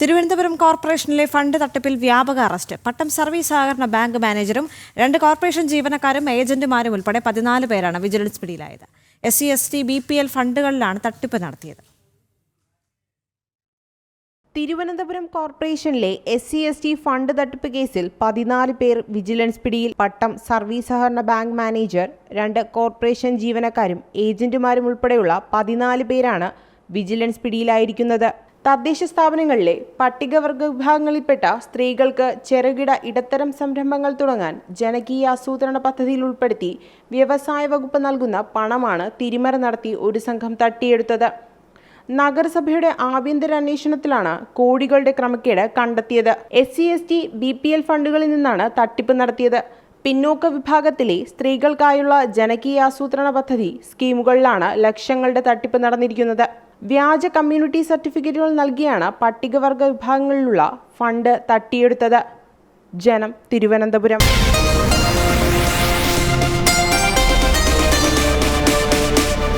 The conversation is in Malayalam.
തിരുവനന്തപുരം കോർപ്പറേഷനിലെ ഫണ്ട് തട്ടിപ്പിൽ വ്യാപക അറസ്റ്റ്. പട്ടം സർവീസ് സഹകരണ ബാങ്ക് മാനേജറും 2 കോർപ്പറേഷൻ ജീവനക്കാരും ഏജന്റുമാരും ഉൾപ്പെടെ 14 പേരാണ് വിജിലൻസ് പിടിയിലായത്. SC, ST, BPL ഫണ്ടുകളിലാണ് തട്ടിപ്പ് നടത്തിയത്. തിരുവനന്തപുരം കോർപ്പറേഷനിലെ SC, ST ഫണ്ട് തട്ടിപ്പ് കേസിൽ 14 പേർ വിജിലൻസ് പിടിയിൽ. പട്ടം സർവീസ് സഹകരണ ബാങ്ക് മാനേജർ, 2 കോർപ്പറേഷൻ ജീവനക്കാരും ഏജന്റുമാരും ഉൾപ്പെടെയുള്ള 14 പേരാണ് വിജിലൻസ് പിടിയിലായിരിക്കുന്നത്. തദ്ദേശ സ്ഥാപനങ്ങളിലെ പട്ടികവർഗ വിഭാഗങ്ങളിൽപ്പെട്ട സ്ത്രീകൾക്ക് ചെറുകിട ഇടത്തരം സംരംഭങ്ങൾ തുടങ്ങാൻ ജനകീയ ആസൂത്രണ പദ്ധതിയിൽ ഉൾപ്പെടുത്തി വ്യവസായ വകുപ്പ് നൽകുന്ന പണമാണ് തിരിമറി നടത്തി ഒരു സംഘം തട്ടിയെടുത്തത്. നഗരസഭയുടെ ആഭ്യന്തര അന്വേഷണത്തിലാണ് കോടികളുടെ ക്രമക്കേട് കണ്ടെത്തിയത്. SC, ST, BPL ഫണ്ടുകളിൽ നിന്നാണ് തട്ടിപ്പ് നടത്തിയത്. പിന്നോക്ക വിഭാഗത്തിലെ സ്ത്രീകൾക്കായുള്ള ജനകീയ ആസൂത്രണ പദ്ധതി സ്കീമുകളിലാണ് ലക്ഷങ്ങളുടെ തട്ടിപ്പ് നടന്നിരിക്കുന്നത്. വ്യാജ കമ്മ്യൂണിറ്റി സർട്ടിഫിക്കറ്റുകൾ നൽകിയാണ് പട്ടികവർഗ വിഭാഗങ്ങളിലുള്ള ഫണ്ട് തട്ടിയെടുത്തത്. ജനം, തിരുവനന്തപുരം.